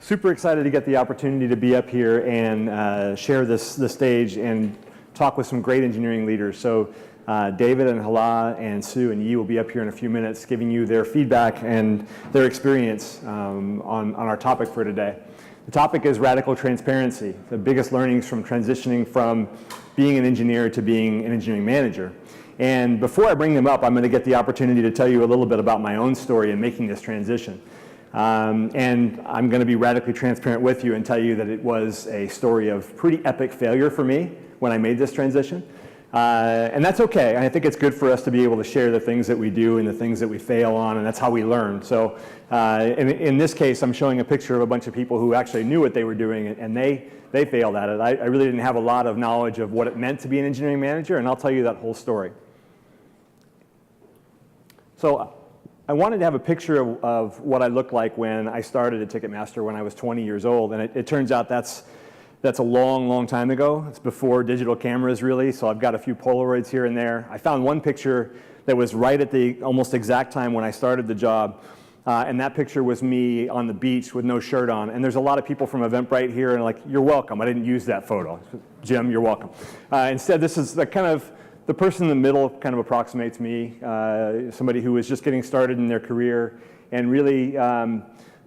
Super excited to get the opportunity to be up here and share the stage and talk with some great engineering leaders. So David and Hala and Sue and Yi will be up here in a few minutes giving you their feedback and their experience on our topic for today. The topic is radical transparency, the biggest learnings from transitioning from being an engineer to being an engineering manager. And before I bring them up, I'm going to get the opportunity to tell you a little bit about my own story in making this transition. And I'm going to be radically transparent with you and tell you that it was a story of pretty epic failure for me when I made this transition. And that's okay. I think it's good for us to be able to share the things that we do and the things that we fail on, and that's how we learn. So in this case, I'm showing a picture of a bunch of people who actually knew what they were doing, and they failed at it. I really didn't have a lot of knowledge of what it meant to be an engineering manager, and I'll tell you that whole story. So I wanted to have a picture of what I looked like when I started at Ticketmaster when I was 20 years old, and it turns out that's a long, long time ago. It's before digital cameras, really, so I've got a few Polaroids here and there. I found one picture that was right at the almost exact time when I started the job, and that picture was me on the beach with no shirt on. And there's a lot of people from Eventbrite here, and like, you're welcome. I didn't use that photo. Jim, you're welcome. Instead, this is the person in the middle kind of approximates me, somebody who was just getting started in their career and really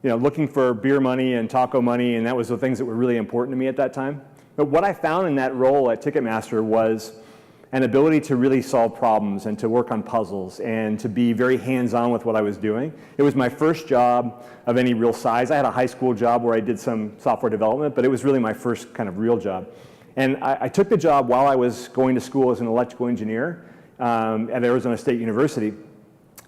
looking for beer money and taco money, and that was the things that were really important to me at that time. But what I found in that role at Ticketmaster was an ability to really solve problems and to work on puzzles and to be very hands-on with what I was doing. It was my first job of any real size. I had a high school job where I did some software development, but it was really my first kind of real job. And I took the job while I was going to school as an electrical engineer at Arizona State University.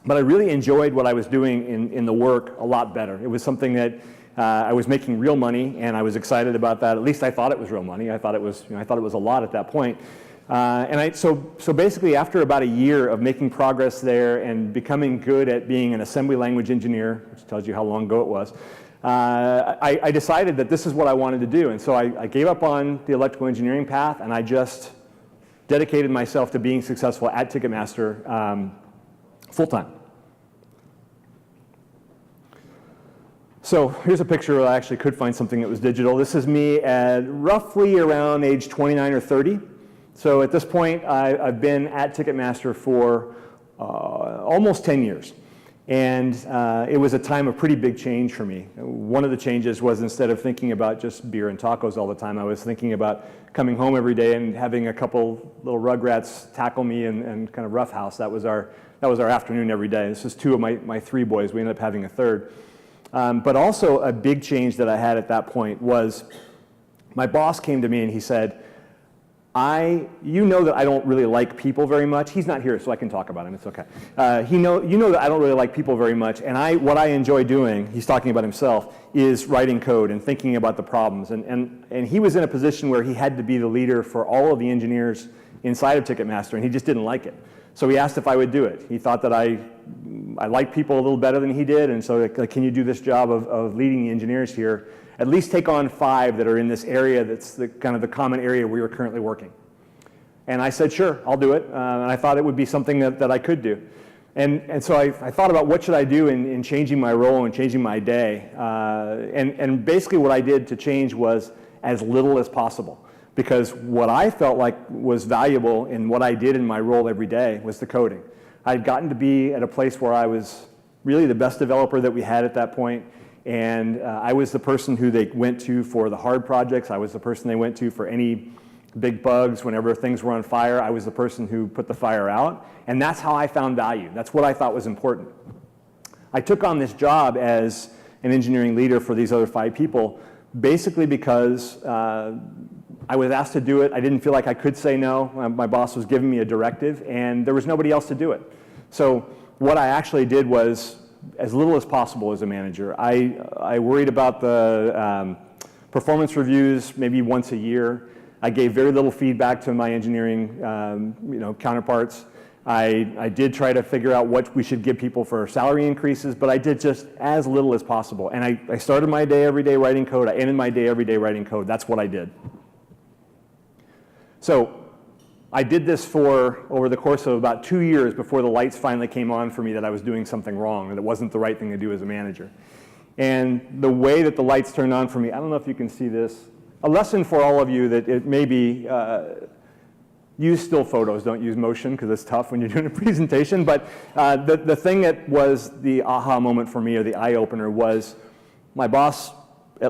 But I really enjoyed what I was doing in the work a lot better. It was something that I was making real money, and I was excited about that. At least I thought it was real money. I thought it was, I thought it was a lot at that point. So basically, after about a year of making progress there and becoming good at being an assembly language engineer, which tells you how long ago it was, I decided that this is what I wanted to do. And so I gave up on the electrical engineering path, and I just dedicated myself to being successful at Ticketmaster full-time. So here's a picture where I actually could find something that was digital. This is me at roughly around age 29 or 30. So at this point, I've been at Ticketmaster for almost 10 years. And it was a time of pretty big change for me. One of the changes was, instead of thinking about just beer and tacos all the time, I was thinking about coming home every day and having a couple little rugrats tackle me and kind of roughhouse. That was our afternoon every day. This is two of my three boys. We ended up having a third. But also a big change that I had at that point was my boss came to me and he said, you know that I don't really like people very much. He's not here, so I can talk about him. It's okay. You know that I don't really like people very much, and what I enjoy doing, he's talking about himself, is writing code and thinking about the problems. And he was in a position where he had to be the leader for all of the engineers inside of Ticketmaster, and he just didn't like it. So he asked if I would do it. He thought that I liked people a little better than he did, and so like, can you do this job of leading the engineers here? At least take on 5 that are in this area that's kind of the common area where you're currently working. And I said, sure, I'll do it. And I thought it would be something that I could do. And so I thought about what should I do in changing my role and changing my day. And basically what I did to change was as little as possible. Because what I felt like was valuable in what I did in my role every day was the coding. I'd gotten to be at a place where I was really the best developer that we had at that point. And I was the person who they went to for the hard projects. I was the person they went to for any big bugs. Whenever things were on fire, I was the person who put the fire out. And that's how I found value. That's what I thought was important. I took on this job as an engineering leader for these other 5 people, basically because I was asked to do it. I didn't feel like I could say no. My boss was giving me a directive, and there was nobody else to do it. So what I actually did was as little as possible as a manager. I worried about the performance reviews maybe once a year. I gave very little feedback to my engineering counterparts. I did try to figure out what we should give people for salary increases, but I did just as little as possible. And I started my day every day writing code. I ended my day every day writing code. That's what I did. So I did this for over the course of about 2 years before the lights finally came on for me that I was doing something wrong, that it wasn't the right thing to do as a manager. And the way that the lights turned on for me, I don't know if you can see this. A lesson for all of you that it may be, use still photos, don't use motion because it's tough when you're doing a presentation. But the thing that was the aha moment for me, or the eye opener, was my boss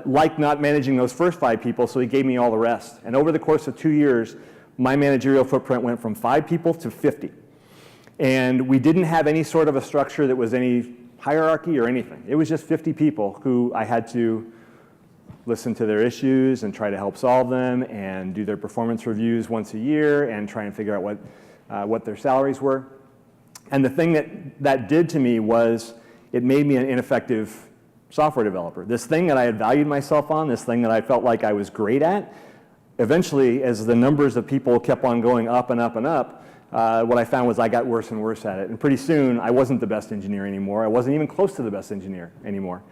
liked not managing those first 5 people, so he gave me all the rest. And over the course of 2 years, my managerial footprint went from 5 people to 50. And we didn't have any sort of a structure that was any hierarchy or anything. It was just 50 people who I had to listen to their issues and try to help solve them, and do their performance reviews once a year, and try and figure out what their salaries were. And the thing that did to me was it made me an ineffective software developer. This thing that I had valued myself on, this thing that I felt like I was great at, eventually, as the numbers of people kept on going up and up and up, what I found was I got worse and worse at it. And pretty soon, I wasn't the best engineer anymore. I wasn't even close to the best engineer anymore.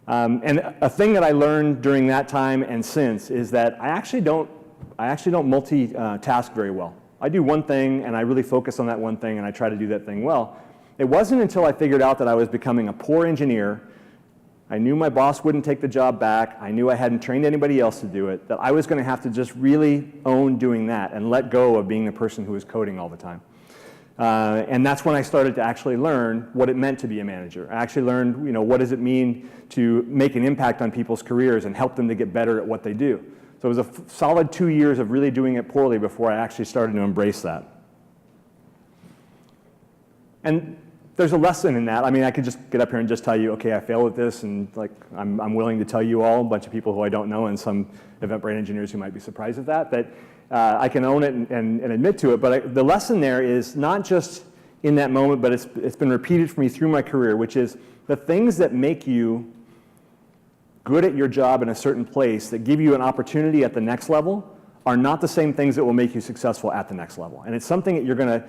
And a thing that I learned during that time and since is that I actually don't multitask very well. I do one thing, and I really focus on that one thing, and I try to do that thing well. It wasn't until I figured out that I was becoming a poor engineer, I knew my boss wouldn't take the job back, I knew I hadn't trained anybody else to do it, that I was going to have to just really own doing that and let go of being the person who was coding all the time. And that's when I started to actually learn what it meant to be a manager. I actually learned, what does it mean to make an impact on people's careers and help them to get better at what they do. So it was a solid 2 years of really doing it poorly before I actually started to embrace that. And there's a lesson in that. I mean, I could just get up here and just tell you, okay, I failed at this, and I'm willing to tell you all, a bunch of people who I don't know, and some Eventbrite engineers who might be surprised at that I can own it and admit to it. But the lesson there is not just in that moment, but it's been repeated for me through my career, which is the things that make you good at your job in a certain place, that give you an opportunity at the next level, are not the same things that will make you successful at the next level. And it's something that you're going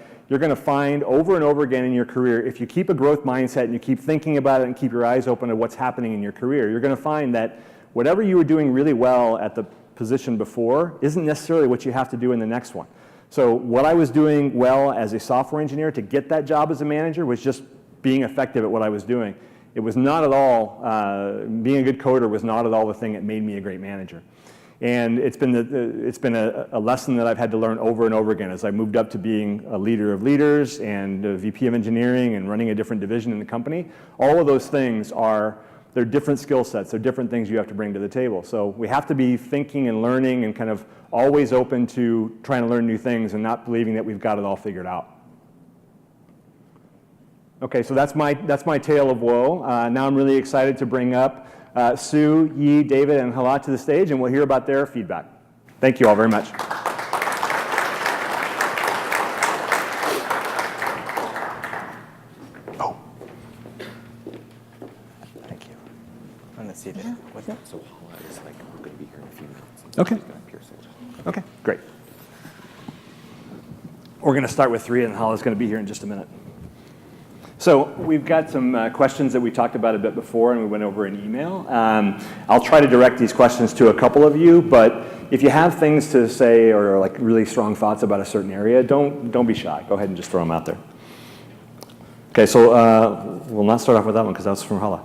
to find over and over again in your career. If you keep a growth mindset and you keep thinking about it and keep your eyes open to what's happening in your career, you're going to find that whatever you were doing really well at the position before isn't necessarily what you have to do in the next one. So what I was doing well as a software engineer to get that job as a manager was just being effective at what I was doing. It was not at all, being a good coder was not at all the thing that made me a great manager. And it's been a lesson that I've had to learn over and over again as I moved up to being a leader of leaders and a VP of engineering and running a different division in the company. All of those things they're different skill sets. They're different things you have to bring to the table. So we have to be thinking and learning and kind of always open to trying to learn new things and not believing that we've got it all figured out. Okay, so that's my tale of woe. Now I'm really excited to bring up Sue, Yi, David, and Hala to the stage, and we'll hear about their feedback. Thank you all very much. So Hala is we're going to be here in a few minutes. Okay. Okay, great. We're going to start with 3, and Hala's going to be here in just a minute. So we've got some questions that we talked about a bit before, and we went over in email. I'll try to direct these questions to a couple of you, but if you have things to say or really strong thoughts about a certain area, don't be shy. Go ahead and just throw them out there. Okay, so we'll not start off with that one because that's from Hala.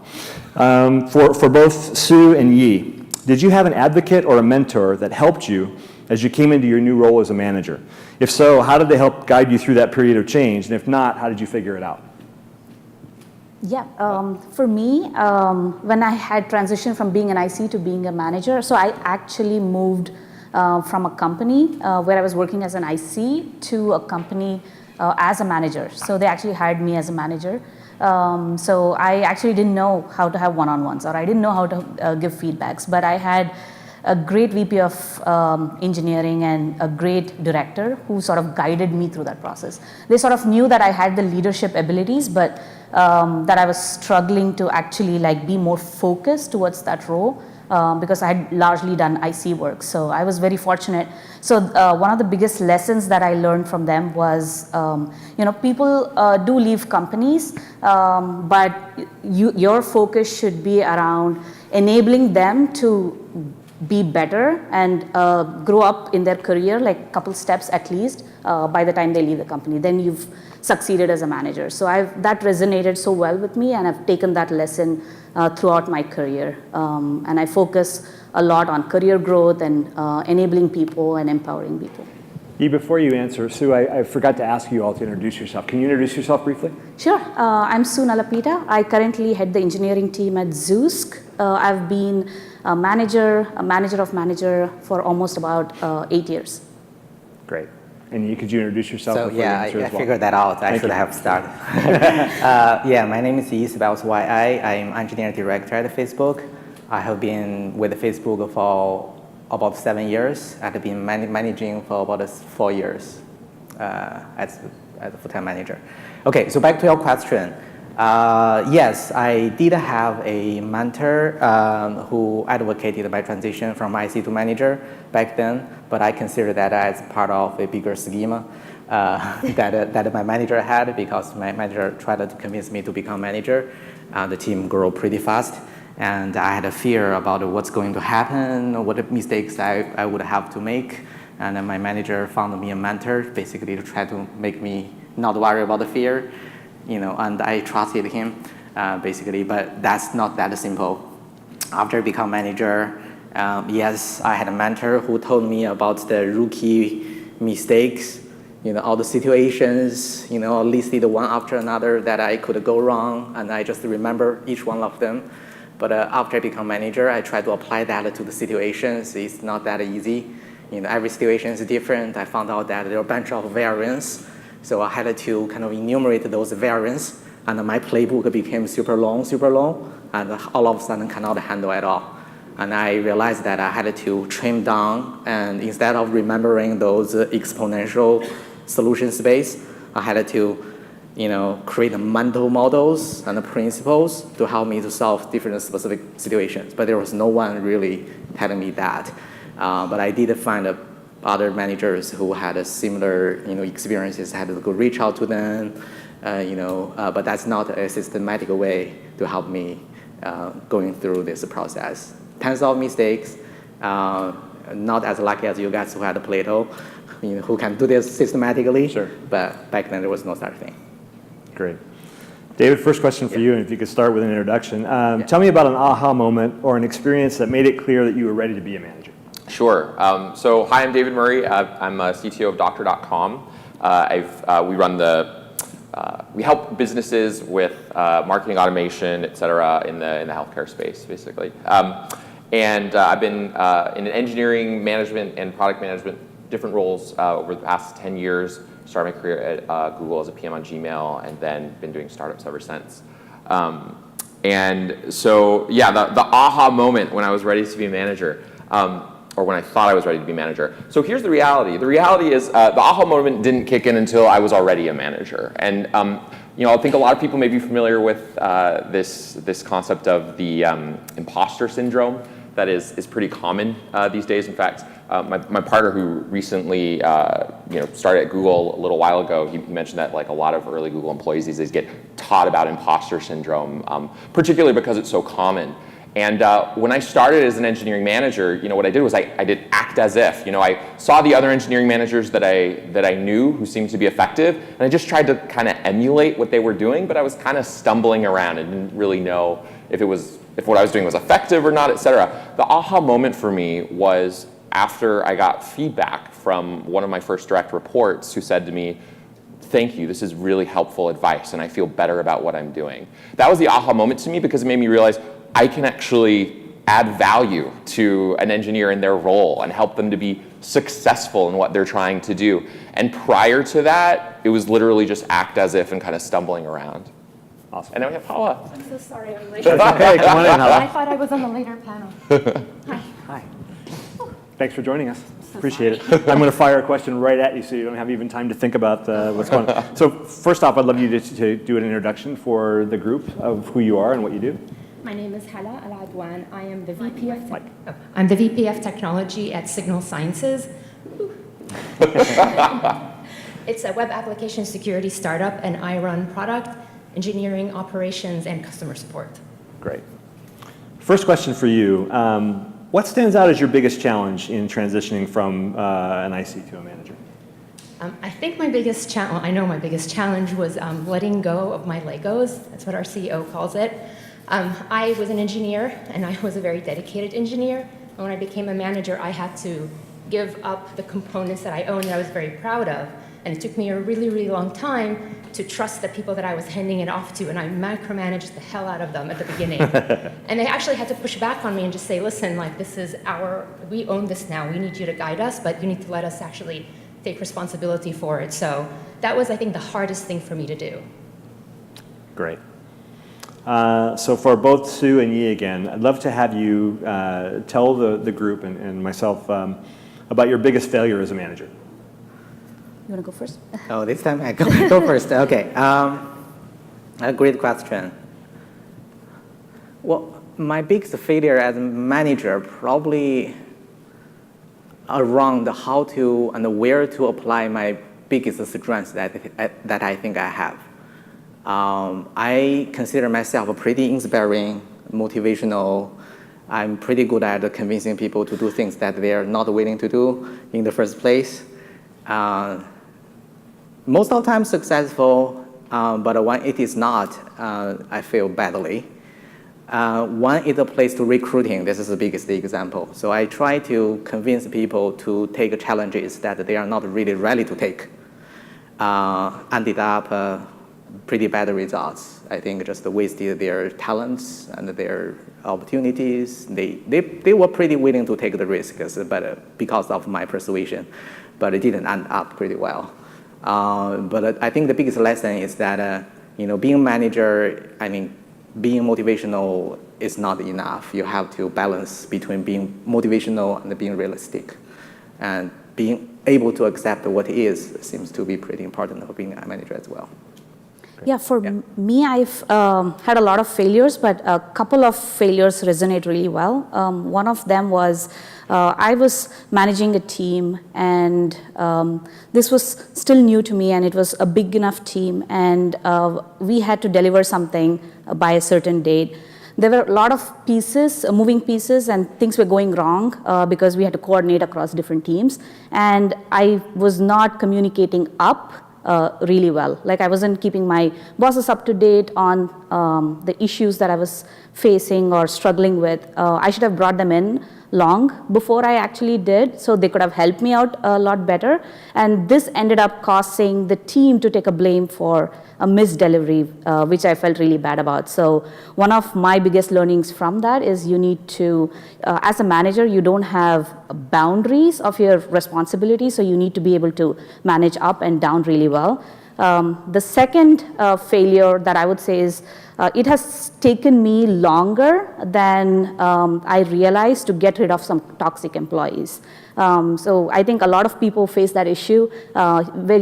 For both Sue and Yi, did you have an advocate or a mentor that helped you as you came into your new role as a manager? If so, how did they help guide you through that period of change? And if not, how did you figure it out? Yeah, for me, when I had transitioned from being an IC to being a manager, so I actually moved from a company where I was working as an IC to a company as a manager. So they actually hired me as a manager. So I actually didn't know how to have one-on-ones, or I didn't know how to give feedbacks, but I had a great VP of engineering and a great director who sort of guided me through that process. They sort of knew that I had the leadership abilities, but that I was struggling to actually be more focused towards that role because I had largely done IC work. So I was very fortunate. So one of the biggest lessons that I learned from them was, people do leave companies, but your focus should be around enabling them to be better and grow up in their career, a couple steps at least, by the time they leave the company. Then you've succeeded as a manager. So that resonated so well with me, and I've taken that lesson throughout my career. And I focus a lot on career growth and enabling people and empowering people. Before you answer, Sue, I forgot to ask you all to introduce yourself. Can you introduce yourself briefly? Sure. I'm Sue Nallapeta. I currently head the engineering team at Zoosk. I've been a manager of manager for almost about 8 years. Great. And could you introduce yourself? So before you answer I as well? figured that out. I should you. have started. My name is Isabel YI. I'm engineering director at Facebook. I have been with Facebook for about 7 years. I've been managing for about 4 years as a full-time manager. Okay, so back to your question. Yes, I did have a mentor who advocated my transition from IC to manager back then, but I consider that as part of a bigger schema that my manager had, because my manager tried to convince me to become manager. The team grew pretty fast, and I had a fear about what's going to happen, what mistakes I would have to make. And then my manager found me a mentor, basically to try to make me not worry about the fear. And I trusted him, basically, but that's not that simple. After I become manager, yes, I had a mentor who told me about the rookie mistakes, all the situations, listed one after another that I could go wrong, and I just remember each one of them. But after I become manager, I try to apply that to the situations. It's not that easy. Every situation is different. I found out that there are a bunch of variants. So I had to kind of enumerate those variants, and my playbook became super long, and all of a sudden cannot handle at all. And I realized that I had to trim down, and instead of remembering those exponential solution space, I had to create mental models and principles to help me to solve different specific situations. But there was no one really telling me that. But I did find other managers who had a similar experiences. I had to go reach out to them, but that's not a systematic way to help me going through this process. Tons of mistakes, not as lucky as you guys who had Plato, who can do this systematically. Sure. But back then there was no such thing. Great. David, first question for you, and if you could start with an introduction. Tell me about an aha moment or an experience that made it clear that you were ready to be a manager. Sure. So hi, I'm David Murray. I'm a CTO of Doctor.com. We help businesses with marketing automation, et cetera, in the healthcare space, basically. And I've been in engineering management and product management, different roles over the past 10 years. Started my career at Google as a PM on Gmail, and then been doing startups ever since. And so, yeah, the aha moment when I was ready to be a manager, or when I thought I was ready to be manager. So here's the reality. The reality is the aha moment didn't kick in until I was already a manager. And I think a lot of people may be familiar with this concept of the imposter syndrome that is pretty common these days. In fact, my partner who recently started at Google a little while ago, he mentioned that like a lot of early Google employees these days get taught about imposter syndrome, particularly because it's so common. And when I started as an engineering manager, what I did was I did act as if. I saw the other engineering managers that I knew who seemed to be effective, and I just tried to kind of emulate what they were doing, but I was kind of stumbling around and didn't really know if what I was doing was effective or not, et cetera. The aha moment for me was after I got feedback from one of my first direct reports who said to me, "Thank you, this is really helpful advice, and I feel better about what I'm doing." That was the aha moment to me because it made me realize I can actually add value to an engineer in their role and help them to be successful in what they're trying to do. And prior to that, it was literally just act as if and kind of stumbling around. Awesome. And now we have Hala. I'm so sorry I'm late. Hey, come on in, Hala. I thought I was on the later panel. Hi. Thanks for joining us. Appreciate it. I'm going to fire a question right at you so you don't have even time to think about what's going on. So first off, I'd love you to do an introduction for the group of who you are and what you do. My name is Hala, Al-Adwan. I am the I'm the VP of Technology at Signal Sciences. It's a web application security startup, and I run product, engineering, operations, and customer support. Great. First question for you. What stands out as your biggest challenge in transitioning from an IC to a manager? I think my biggest challenge was letting go of my Legos. That's what our CEO calls it. I was an engineer, and I was a very dedicated engineer. And when I became a manager, I had to give up the components that I owned that I was very proud of. And it took me a really, really long time to trust the people that I was handing it off to, and I micromanaged the hell out of them at the beginning. And they actually had to push back on me and just say, listen, like, this is we own this now. We need you to guide us, but you need to let us actually take responsibility for it. So that was, I think, the hardest thing for me to do. Great. So for both Sue and Yi again, I'd love to have you tell the group and myself about your biggest failure as a manager. You want to go first? Oh, this time I go first. Okay. A great question. Well, my biggest failure as a manager probably around how to and where to apply my biggest strengths that I think I have. I consider myself a pretty inspiring, motivational. I'm pretty good at convincing people to do things that they're not willing to do in the first place. Most of the time successful, but when it is not, I feel badly. One is a place to recruiting. This is the biggest example. So I try to convince people to take challenges that they are not really ready to take. Ended up pretty bad results. I think just wasted their talents and their opportunities. They were pretty willing to take the risks, but because of my persuasion, but it didn't end up pretty well. But I think the biggest lesson is that being a manager, being motivational is not enough. You have to balance between being motivational and being realistic, and being able to accept what is seems to be pretty important for being a manager as well. Yeah, for me, I've had a lot of failures, but a couple of failures resonate really well. One of them was I was managing a team, and this was still new to me, and it was a big enough team, and we had to deliver something by a certain date. There were a lot of pieces, moving pieces, and things were going wrong because we had to coordinate across different teams, and I was not communicating up really well. Like, I wasn't keeping my bosses up to date on the issues that I was facing or struggling with. I should have brought them in long before I actually did, so they could have helped me out a lot better. And this ended up causing the team to take a blame for a missed delivery, which I felt really bad about. So one of my biggest learnings from that is you need to, as a manager, you don't have boundaries of your responsibility, so you need to be able to manage up and down really well. The second failure that I would say is it has taken me longer than I realized to get rid of some toxic employees. So I think a lot of people face that issue where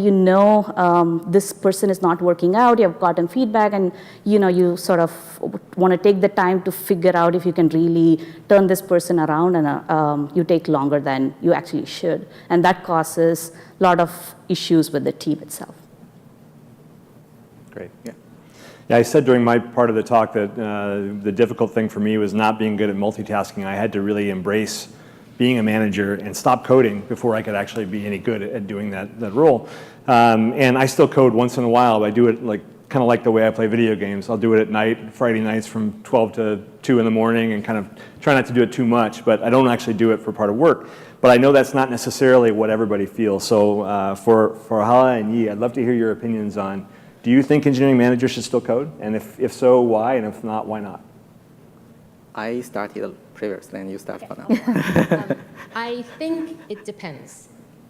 this person is not working out, you have gotten feedback, and you sort of want to take the time to figure out if you can really turn this person around, and you take longer than you actually should. And that causes a lot of issues with the team itself. Great. Yeah, I said during my part of the talk that the difficult thing for me was not being good at multitasking. I had to really embrace being a manager and stop coding before I could actually be any good at doing that role. And I still code once in a while, but I do it kind of like the way I play video games. I'll do it at night, Friday nights from 12 to 2 in the morning, and kind of try not to do it too much, but I don't actually do it for part of work. But I know that's not necessarily what everybody feels. So for Hala and Yi, I'd love to hear your opinions on, do you think engineering managers should still code? And if so, why? And if not, why not? I started previously, and you start for now. I think it depends.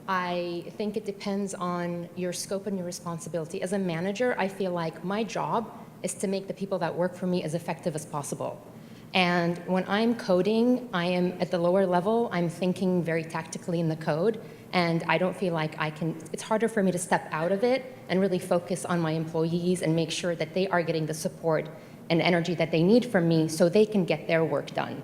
I think it depends on your scope and your responsibility. As a manager, I feel like my job is to make the people that work for me as effective as possible. And when I'm coding, I am at the lower level, I'm thinking very tactically in the code, and I don't feel like it's harder for me to step out of it and really focus on my employees and make sure that they are getting the support and energy that they need from me so they can get their work done.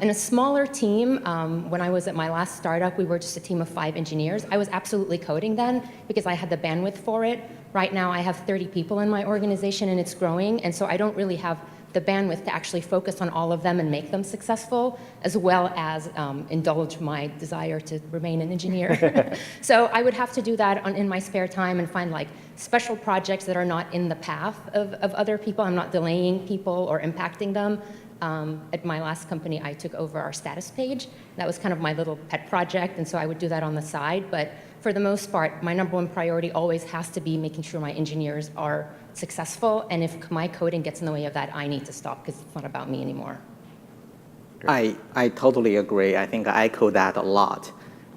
In a smaller team, when I was at my last startup, we were just a team of 5 engineers. I was absolutely coding then because I had the bandwidth for it. Right now, I have 30 people in my organization, and it's growing, and so I don't really have the bandwidth to actually focus on all of them and make them successful, as well as indulge my desire to remain an engineer. So I would have to do that in my spare time and find like special projects that are not in the path of other people. I'm not delaying people or impacting them. At my last company, I took over our status page. That was kind of my little pet project, and so I would do that on the side. But for the most part, my number one priority always has to be making sure my engineers are successful, and if my coding gets in the way of that, I need to stop because it's not about me anymore. I totally agree. I think I echo that a lot.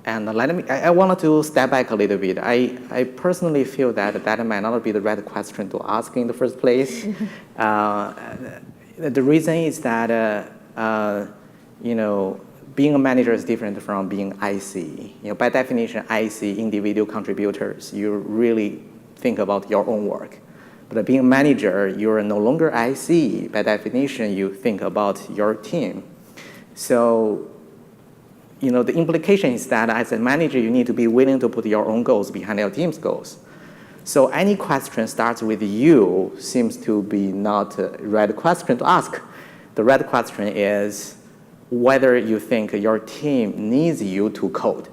And I wanted to step back a little bit. I personally feel that might not be the right question to ask in the first place. The reason is that, being a manager is different from being IC. By definition, IC, individual contributors, you really think about your own work. But being a manager, you're no longer IC. By definition, you think about your team. So, the implication is that as a manager, you need to be willing to put your own goals behind your team's goals. So any question starts with you seems to be not the right question to ask. The right question is whether you think your team needs you to code.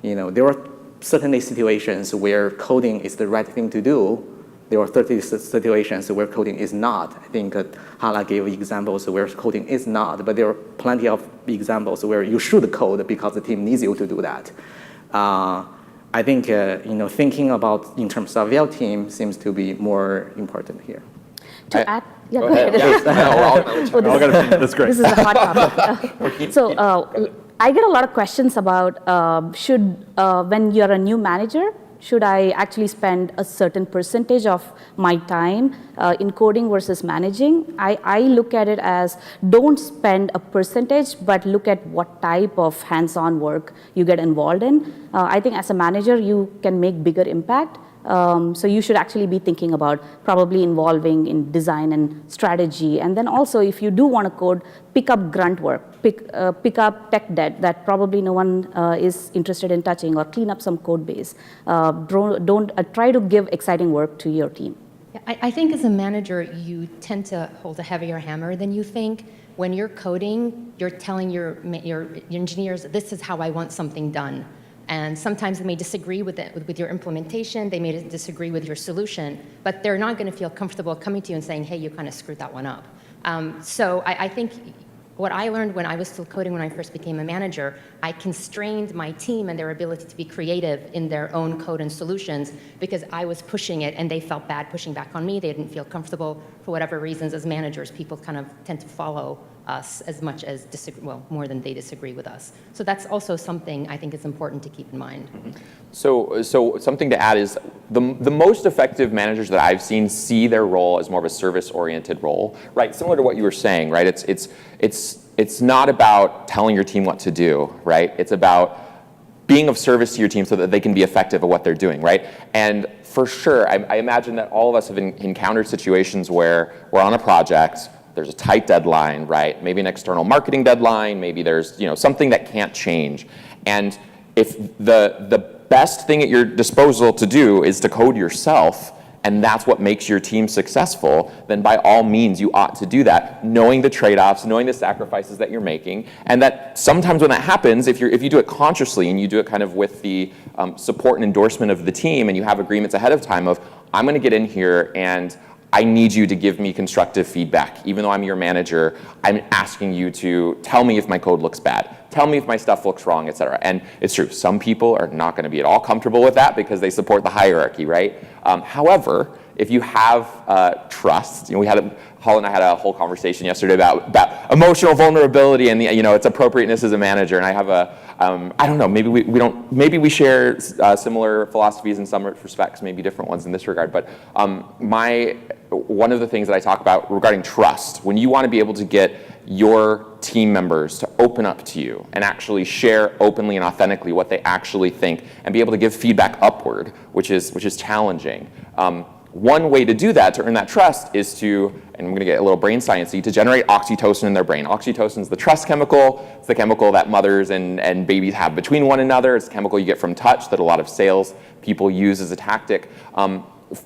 There are certainly situations where coding is the right thing to do. There are 30 situations where coding is not. I think Hala gave examples where coding is not, but there are plenty of examples where you should code because the team needs you to do that. I think thinking about in terms of your team seems to be more important here. To add, yeah, Go go ahead. ahead. Yeah. That's great. This is a hot topic. So I get a lot of questions about when you're a new manager, should I actually spend a certain percentage of my time in coding versus managing? I look at it as don't spend a percentage, but look at what type of hands-on work you get involved in. I think as a manager, you can make bigger impact. So you should actually be thinking about probably involving in design and strategy. And then also, if you do want to code, pick up grunt work, pick up tech debt that probably no one is interested in touching, or clean up some code base. Don't try to give exciting work to your team. Yeah, I think as a manager, you tend to hold a heavier hammer than you think. When you're coding, you're telling your engineers, this is how I want something done. And sometimes they may disagree with your implementation, they may disagree with your solution, but they're not going to feel comfortable coming to you and saying, hey, you kind of screwed that one up. So I think what I learned when I was still coding when I first became a manager, I constrained my team and their ability to be creative in their own code and solutions because I was pushing it and they felt bad pushing back on me. They didn't feel comfortable for whatever reasons. As managers, people kind of tend to follow us as much as more than they disagree with us. So that's also something I think is important to keep in mind. Mm-hmm. So something to add is the most effective managers that I've seen see their role as more of a service-oriented role, right? Similar to what you were saying, right? It's not about telling your team what to do, right? It's about being of service to your team so that they can be effective at what they're doing, right? And for sure, I imagine that all of us have encountered situations where we're on a project, there's a tight deadline, right? Maybe an external marketing deadline, maybe there's something that can't change. And if the best thing at your disposal to do is to code yourself, and that's what makes your team successful, then by all means you ought to do that, knowing the trade-offs, knowing the sacrifices that you're making, and that sometimes when that happens, if you do it consciously and you do it kind of with the support and endorsement of the team, and you have agreements ahead of time of, I'm going to get in here and I need you to give me constructive feedback. Even though I'm your manager, I'm asking you to tell me if my code looks bad. Tell me if my stuff looks wrong, et cetera. And it's true, some people are not going to be at all comfortable with that because they support the hierarchy, right? However, if you have trust, Hala and I had a whole conversation yesterday about emotional vulnerability and its appropriateness as a manager. And I have I don't know, maybe we share similar philosophies in some respects, maybe different ones in this regard. But one of the things that I talk about regarding trust, when you want to be able to get your team members to open up to you and actually share openly and authentically what they actually think and be able to give feedback upward, which is challenging. One way to do that, to earn that trust, is to, and I'm going to get a little brain sciencey, to generate oxytocin in their brain. Oxytocin is the trust chemical. It's the chemical that mothers and babies have between one another. It's the chemical you get from touch that a lot of sales people use as a tactic.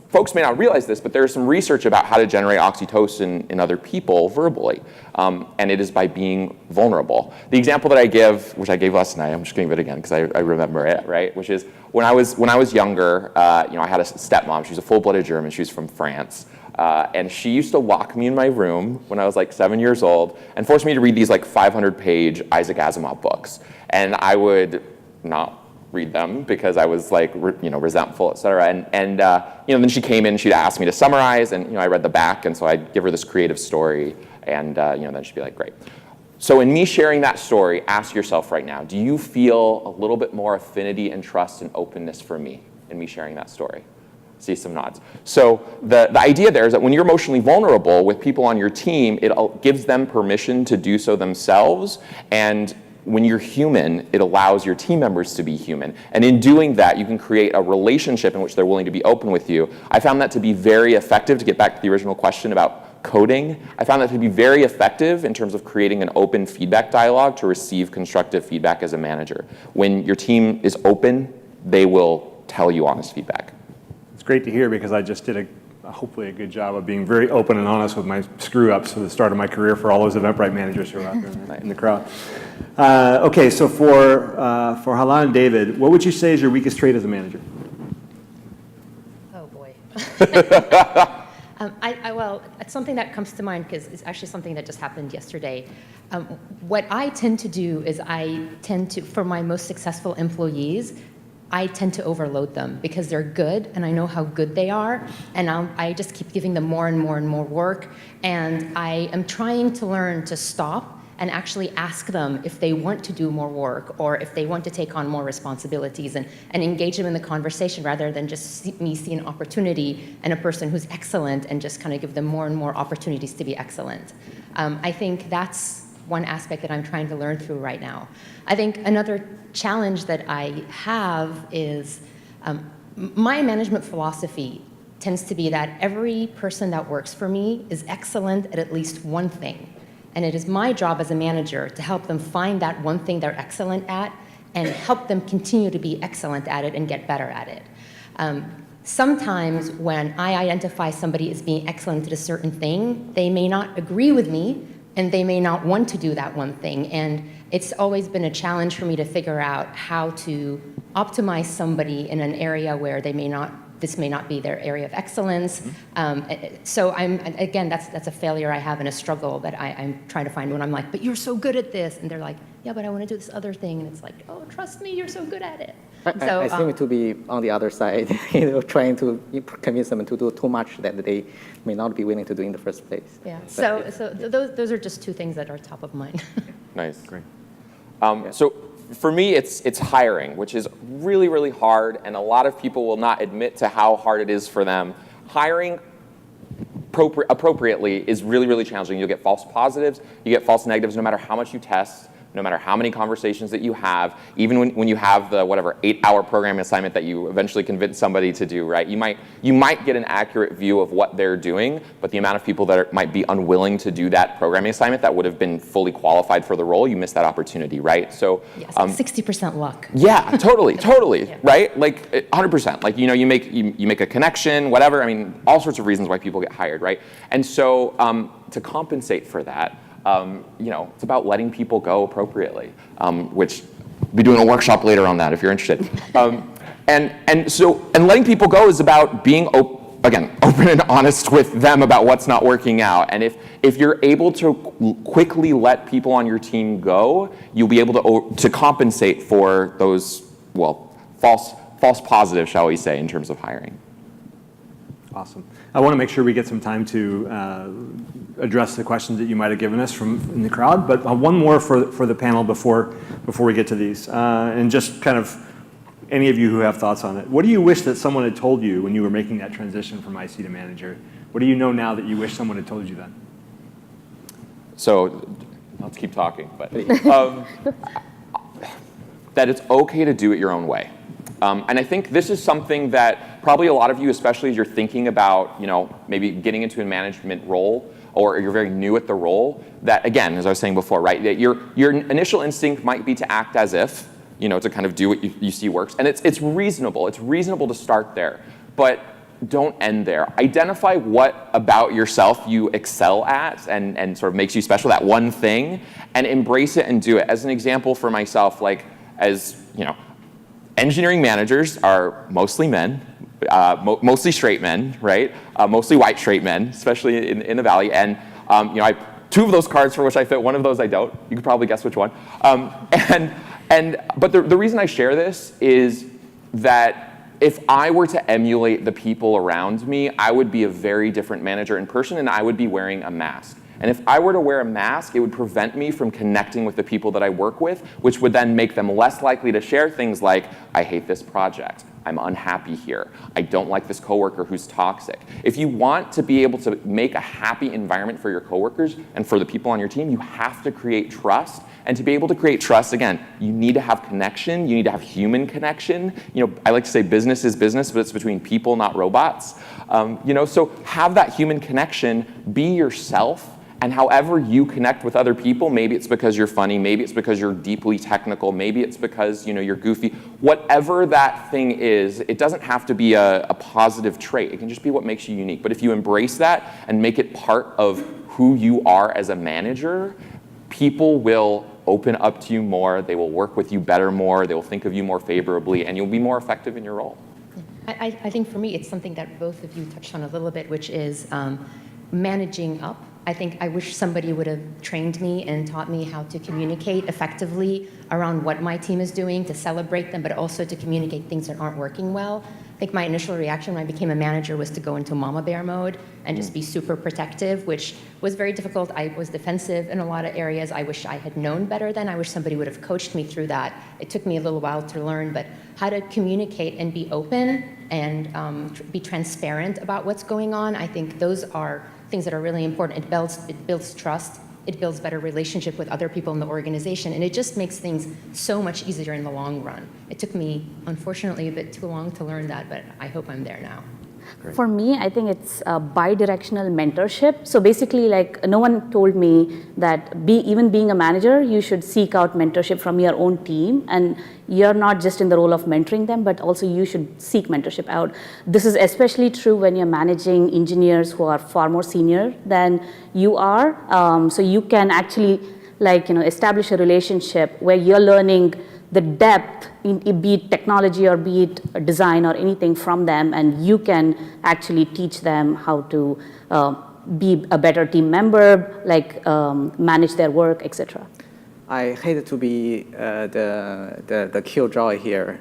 folks may not realize this, but there's some research about how to generate oxytocin in other people verbally, and it is by being vulnerable. The example that I give, which I gave last night, I'm just going to give it again because I remember it, right? Which is when I was younger, I had a stepmom. She was a full-blooded German. She was from France. And she used to lock me in my room when I was like 7 years old and force me to read these like 500-page Isaac Asimov books. And I would not read them because I was like, resentful, et cetera. And then she came in, she'd ask me to summarize, and I read the back, and so I'd give her this creative story, and then she'd be like, great. So in me sharing that story, ask yourself right now, do you feel a little bit more affinity and trust and openness for me in me sharing that story? See some nods. So the idea there is that when you're emotionally vulnerable with people on your team, it gives them permission to do so themselves, and when you're human, it allows your team members to be human. And in doing that, you can create a relationship in which they're willing to be open with you. I found that to be very effective, to get back to the original question about coding. I found that to be very effective in terms of creating an open feedback dialogue to receive constructive feedback as a manager. When your team is open, they will tell you honest feedback. It's great to hear because I just did hopefully a good job of being very open and honest with my screw-ups at the start of my career for all those Eventbrite managers who are out there in the crowd. Okay, so for Hala and David, what would you say is your weakest trait as a manager? Oh, boy. Well, it's something that comes to mind because it's actually something that just happened yesterday. What I tend to do is for my most successful employees, I tend to overload them because they're good and I know how good they are, and I just keep giving them more and more and more work, and I am trying to learn to stop and actually ask them if they want to do more work or if they want to take on more responsibilities, and engage them in the conversation rather than just see an opportunity and a person who's excellent and just kind of give them more and more opportunities to be excellent. I think that's one aspect that I'm trying to learn through right now. I think another challenge that I have is my management philosophy tends to be that every person that works for me is excellent at least one thing. And it is my job as a manager to help them find that one thing they're excellent at and help them continue to be excellent at it and get better at it. Sometimes when I identify somebody as being excellent at a certain thing, they may not agree with me and they may not want to do that one thing. And it's always been a challenge for me to figure out how to optimize somebody in an area where this may not be their area of excellence. So again, that's a failure I have and a struggle that I'm trying to find when I'm like, but you're so good at this. And they're like, yeah, but I want to do this other thing. And it's like, oh, trust me, you're so good at it. I seem to be on the other side, trying to convince them to do too much that they may not be willing to do in the first place. Yeah. So those are just two things that are top of mind. Nice. Great. So for me, it's hiring, which is really, really hard, and a lot of people will not admit to how hard it is for them. Hiring appropriately is really, really challenging. You'll get false positives, you get false negatives no matter how much you test, no matter how many conversations that you have, even when you have the 8-hour programming assignment that you eventually convince somebody to do, right? You might get an accurate view of what they're doing, but the amount of people that might be unwilling to do that programming assignment that would have been fully qualified for the role, you miss that opportunity, right? So yes, 60% luck. Yeah, totally, Yeah. right? Like 100%. Like you make a connection, whatever. I mean, all sorts of reasons why people get hired, right? And so to compensate for that, it's about letting people go appropriately, which we'll be doing a workshop later on that if you're interested. And letting people go is about being open and honest with them about what's not working out. And if you're able to quickly let people on your team go, you'll be able to compensate for those false positives, shall we say, in terms of hiring. Awesome. I want to make sure we get some time to address the questions that you might have given us from in the crowd, but one more for the panel before we get to these. And just kind of any of you who have thoughts on it. What do you wish that someone had told you when you were making that transition from IC to manager? What do you know now that you wish someone had told you then? So let's keep talking, but that it's okay to do it your own way. And I think this is something that probably a lot of you, especially as you're thinking about, maybe getting into a management role or you're very new at the role, that again, as I was saying before, right, that your initial instinct might be to act as if, to kind of do what you see works. And it's reasonable. It's reasonable to start there. But don't end there. Identify what about yourself you excel at and sort of makes you special, that one thing, and embrace it and do it. As an example for myself, like, as you know, engineering managers are mostly men, mostly straight men, right? Mostly white straight men, especially in the Valley. And you know, I have 2 of those cards for which I fit. One of those I don't. You could probably guess which one. But the reason I share this is that if I were to emulate the people around me, I would be a very different manager in person, and I would be wearing a mask. And if I were to wear a mask, it would prevent me from connecting with the people that I work with, which would then make them less likely to share things like, I hate this project, I'm unhappy here, I don't like this coworker who's toxic. If you want to be able to make a happy environment for your coworkers and for the people on your team, you have to create trust. And to be able to create trust, again, you need to have connection, you need to have human connection. You know, I like to say business is business, but it's between people, not robots. You know, so have that human connection, be yourself. And however you connect with other people, maybe it's because you're funny, maybe it's because you're deeply technical, maybe it's because, you know, you're goofy. Whatever that thing is, it doesn't have to be a positive trait. It can just be what makes you unique. But if you embrace that and make it part of who you are as a manager, people will open up to you more, they will work with you better more, they will think of you more favorably, and you'll be more effective in your role. I think for me, it's something that both of you touched on a little bit, which is managing up. I think I wish somebody would have trained me and taught me how to communicate effectively around what my team is doing, to celebrate them, but also to communicate things that aren't working well. I think my initial reaction when I became a manager was to go into mama bear mode and just be super protective, which was very difficult. I was defensive in a lot of areas. I wish I had known better then. I wish somebody would have coached me through that. It took me a little while to learn, but how to communicate and be open and be transparent about what's going on, I think those are things that are really important. It builds trust. It builds better relationship with other people in the organization, and it just makes things so much easier in the long run. It took me, unfortunately, a bit too long to learn that, but I hope I'm there now. Great. For me, I think it's bi-directional mentorship. So basically, like, no one told me that even being a manager, you should seek out mentorship from your own team, and you're not just in the role of mentoring them, but also you should seek mentorship out. This is especially true when you're managing engineers who are far more senior than you are. So you can actually, like, you know, establish a relationship where you're learning the depth, be it technology or be it design or anything from them, and you can actually teach them how to be a better team member, like manage their work, etc. I hate to be the killjoy here,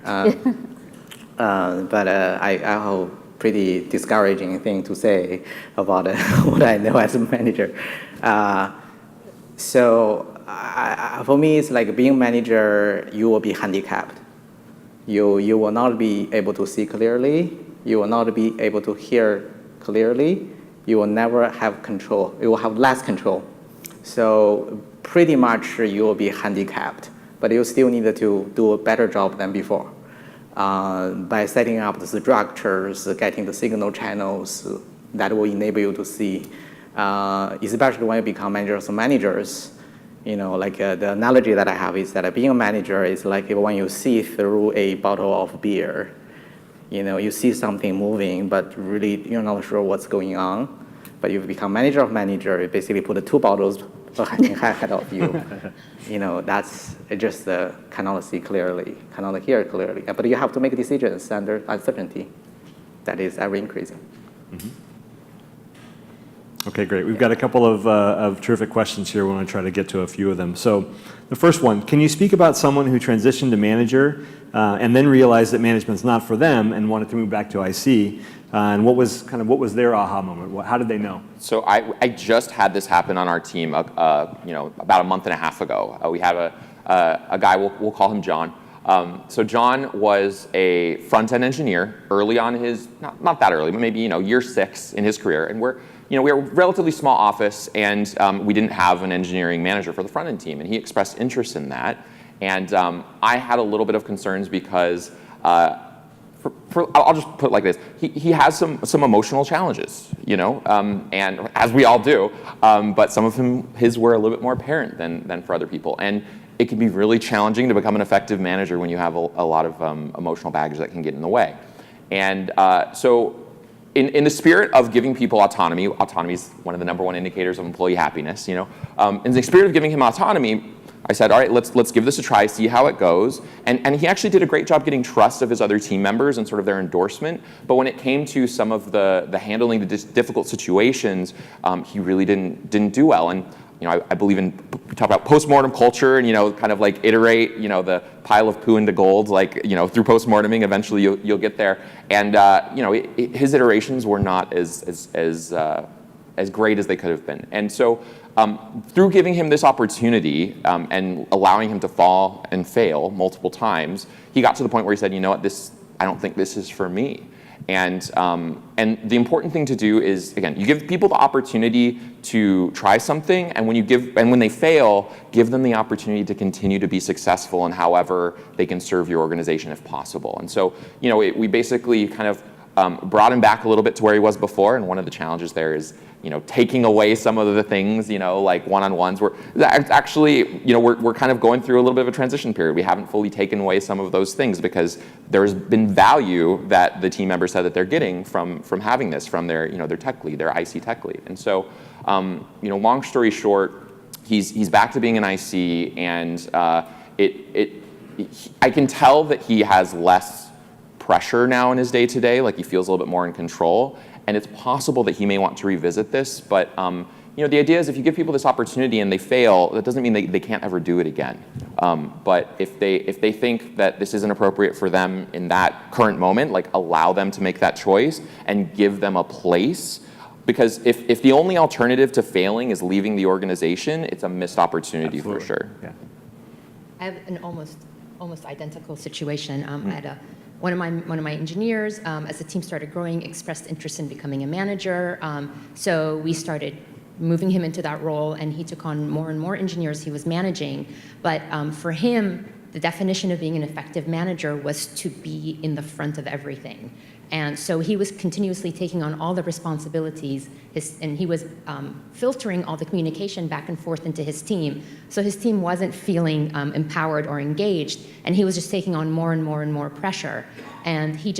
but I have a pretty discouraging thing to say about what I know as a manager. For me, it's like being a manager, you will be handicapped. You will not be able to see clearly. You will not be able to hear clearly. You will never have control. You will have less control. So pretty much you will be handicapped, but you still need to do a better job than before. By setting up the structures, getting the signal channels that will enable you to see, especially when you become managers. You know, like the analogy that I have is that being a manager is like when you see through a bottle of beer. You know, you see something moving, but really you're not sure what's going on. But you become manager of manager, you basically put the 2 bottles ahead of you. You know, that's just cannot see clearly, cannot hear clearly. But you have to make decisions under uncertainty that is ever increasing. Mm-hmm. Okay, great. We've got a couple of terrific questions here. We want to try to get to a few of them. So the first one, can you speak about someone who transitioned to manager and then realized that management's not for them and wanted to move back to IC? And what was their aha moment? How did they know? So I just had this happen on our team, you know, about a month and a half ago. We have a guy, we'll call him John. So John was a front-end engineer early on his, not that early, but maybe, you know, year 6 in his career. And we were a relatively small office, and we didn't have an engineering manager for the front-end team, and he expressed interest in that. And I had a little bit of concerns because, I'll just put it like this, he has some emotional challenges, you know, and as we all do, but some of his were a little bit more apparent than for other people. And it can be really challenging to become an effective manager when you have a lot of emotional baggage that can get in the way. And so in the spirit of giving people autonomy is one of the #1 indicators of employee happiness, in the spirit of giving him autonomy, I said, all right, let's give this a try, see how it goes. And he actually did a great job getting trust of his other team members and sort of their endorsement. But when it came to some of the handling the difficult situations, he really didn't do well. And I believe in, we talk about postmortem culture and, kind of like iterate, the pile of poo into gold, like, through postmorteming, eventually you'll get there. And, his iterations were not as great as they could have been. And so through giving him this opportunity and allowing him to fall and fail multiple times, he got to the point where he said, you know what, I don't think this is for me. And the important thing to do is, again, you give people the opportunity to try something, and when they fail, give them the opportunity to continue to be successful in however they can serve your organization if possible. And so, we basically kind of brought him back a little bit to where he was before, and one of the challenges there is, taking away some of the things, like one-on-ones. We're kind of going through a little bit of a transition period. We haven't fully taken away some of those things because there's been value that the team members said that they're getting from having this, from their tech lead, their IC tech lead. And so, long story short, he's back to being an IC, and I can tell that he has less pressure now in his day-to-day, like he feels a little bit more in control. And it's possible that he may want to revisit this, but the idea is if you give people this opportunity and they fail, that doesn't mean they can't ever do it again. But if they think that this isn't appropriate for them in that current moment, like allow them to make that choice and give them a place. Because if the only alternative to failing is leaving the organization, it's a missed opportunity. Absolutely. For sure. Yeah. I have an almost identical situation. I had one of my engineers, as the team started growing, expressed interest in becoming a manager. So we started moving him into that role, and he took on more and more engineers he was managing. But for him, the definition of being an effective manager was to be in the front of everything. And so he was continuously taking on all the responsibilities, and he was filtering all the communication back and forth into his team. So his team wasn't feeling empowered or engaged, and he was just taking on more and more and more pressure. And he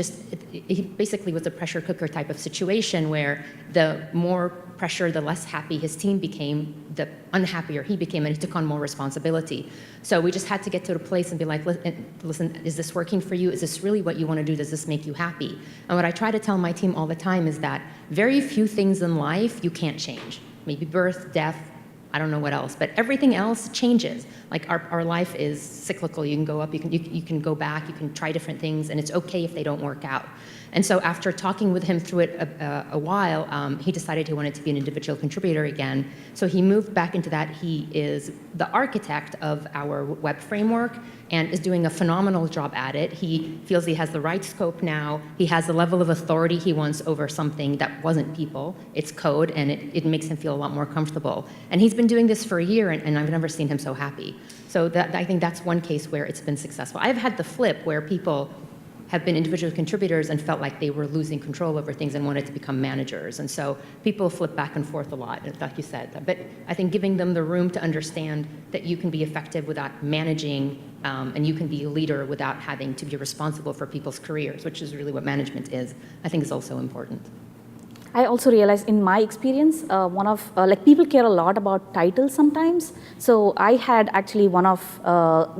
basically was a pressure cooker type of situation where the more pressure, the less happy his team became, the unhappier he became, and he took on more responsibility. So we just had to get to a place and be like, listen, is this working for you? Is this really what you want to do? Does this make you happy? And what I try to tell my team all the time is that very few things in life you can't change. Maybe birth, death, I don't know what else, but everything else changes. Like our life is cyclical. You can go up, you can go back, you can try different things, and it's okay if they don't work out. And so after talking with him through it a while, he decided he wanted to be an individual contributor again. So he moved back into that. He is the architect of our web framework and is doing a phenomenal job at it. He feels he has the right scope now. He has the level of authority he wants over something that wasn't people. It's code, and it makes him feel a lot more comfortable. And he's been doing this for a year, and I've never seen him so happy. So I think that's one case where it's been successful. I've had the flip where people have been individual contributors and felt like they were losing control over things and wanted to become managers. And so people flip back and forth a lot, like you said. But I think giving them the room to understand that you can be effective without managing, and you can be a leader without having to be responsible for people's careers, which is really what management is, I think is also important. I also realized in my experience, people care a lot about titles sometimes. So I had actually one of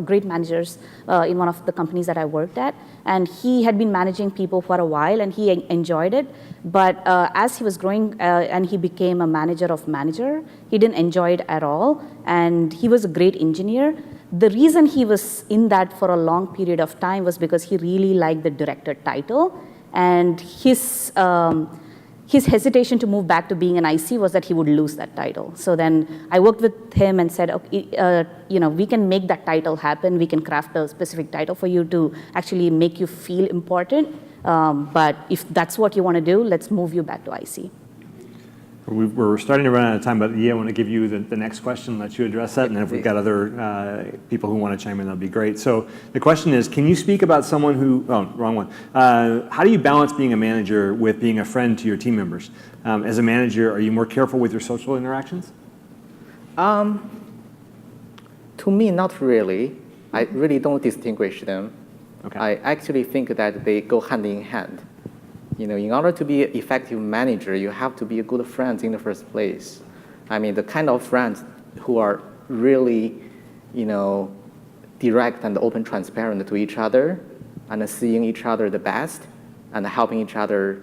great managers in one of the companies that I worked at, and he had been managing people for a while, and he enjoyed it. But as he was growing and he became a manager of manager, he didn't enjoy it at all, and he was a great engineer. The reason he was in that for a long period of time was because he really liked the director title, and his hesitation to move back to being an IC was that he would lose that title. So then I worked with him and said, okay, we can make that title happen. We can craft a specific title for you to actually make you feel important. But if that's what you want to do, let's move you back to IC. We're starting to run out of time, but I want to give you the next question, let you address that, and then if we've got other people who want to chime in, that'd be great. So the question is, can you speak about someone who, wrong one. How do you balance being a manager with being a friend to your team members? As a manager, are you more careful with your social interactions? To me, not really. I really don't distinguish them. Okay. I actually think that they go hand in hand. in order to be an effective manager, you have to be a good friend in the first place. I mean, the kind of friends who are really, direct and open, transparent to each other, and seeing each other the best, and helping each other,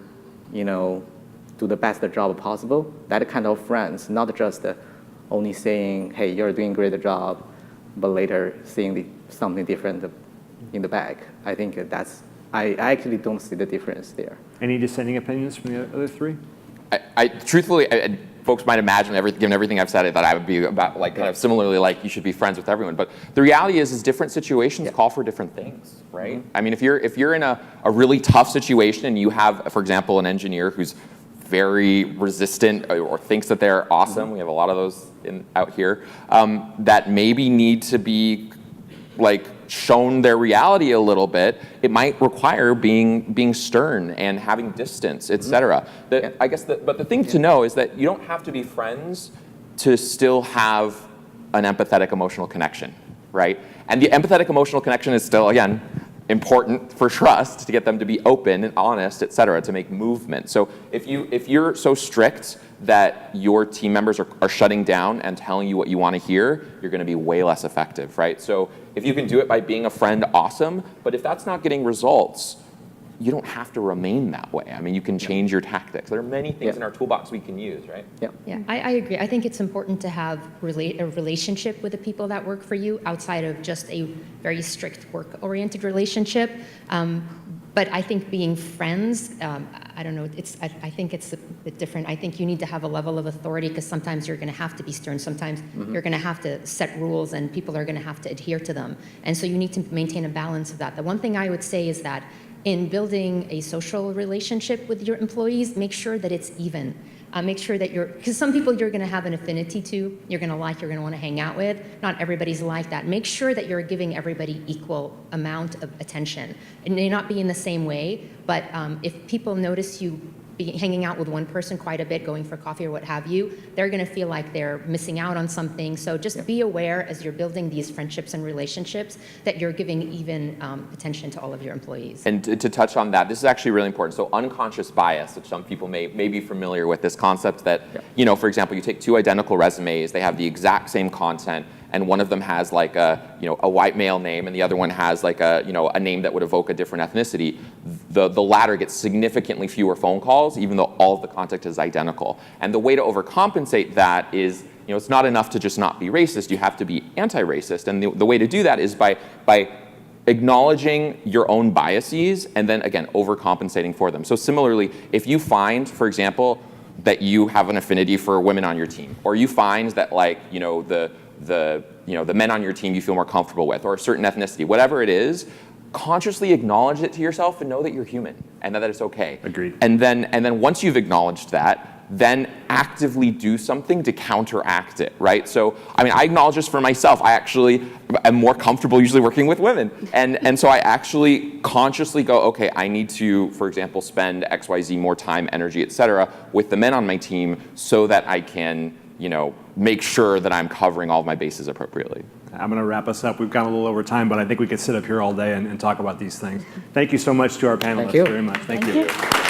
do the best job possible. That kind of friends, not just only saying, hey, you're doing a great job, but later seeing something different in the back. I think I actually don't see the difference there. Any dissenting opinions from the other three? I truthfully, folks might imagine, given everything I've said, that I would be about kind of similarly you should be friends with everyone. But the reality is different situations call for different things, right? Mm-hmm. I mean, if you're in a really tough situation and you have, for example, an engineer who's very resistant or thinks that they're awesome, mm-hmm. we have a lot of those out here, that maybe need to be shown their reality a little bit, it might require being stern and having distance, et cetera. I guess, but the thing to know is that you don't have to be friends to still have an empathetic emotional connection, right? And the empathetic emotional connection is still, again, important for trust, to get them to be open and honest, et cetera, to make movement. So if you're so strict that your team members are shutting down and telling you what you want to hear, you're going to be way less effective, right? So if you can do it by being a friend, awesome. But if that's not getting results, you don't have to remain that way. I mean, you can change your tactics. There are many things in our toolbox we can use, right? Yeah, I agree. I think it's important to have a relationship with the people that work for you outside of just a very strict work-oriented relationship. But I think being friends, I don't know, I think it's a bit different. I think you need to have a level of authority, because sometimes you're going to have to be stern. Sometimes you're going to have to set rules and people are going to have to adhere to them. And so you need to maintain a balance of that. The one thing I would say is that in building a social relationship with your employees, make sure that it's even. Make sure that because some people you're going to have an affinity to, you're going to you're going to want to hang out with. Not everybody's like that. Make sure that you're giving everybody equal amount of attention. It may not be in the same way, but if people notice you hanging out with one person quite a bit, going for coffee or what have you, they're going to feel like they're missing out on something. So just be aware as you're building these friendships and relationships that you're giving even attention to all of your employees. And to touch on that, this is actually really important. So unconscious bias, which some people may be familiar with, this concept that, for example, you take two identical resumes, they have the exact same content, and one of them has like a white male name, and the other one has like a name that would evoke a different ethnicity. The latter gets significantly fewer phone calls, even though all of the content is identical. And the way to overcompensate that is, it's not enough to just not be racist. You have to be anti-racist, and the way to do that is by acknowledging your own biases and then again overcompensating for them. So similarly, if you find, for example, that you have an affinity for women on your team, or you find that the men on your team you feel more comfortable with, or a certain ethnicity, whatever it is, consciously acknowledge it to yourself and know that you're human and that it's okay. Agreed. And then once you've acknowledged that, then actively do something to counteract it, right? So, I mean, I acknowledge this for myself. I actually am more comfortable usually working with women. And so I actually consciously go, okay, I need to, for example, spend XYZ more time, energy, et cetera, with the men on my team so that I can, make sure that I'm covering all of my bases appropriately. I'm going to wrap us up. We've gone a little over time, but I think we could sit up here all day and talk about these things. Thank you so much to our panelists. Thank you. Very much. Thank you. Thank you.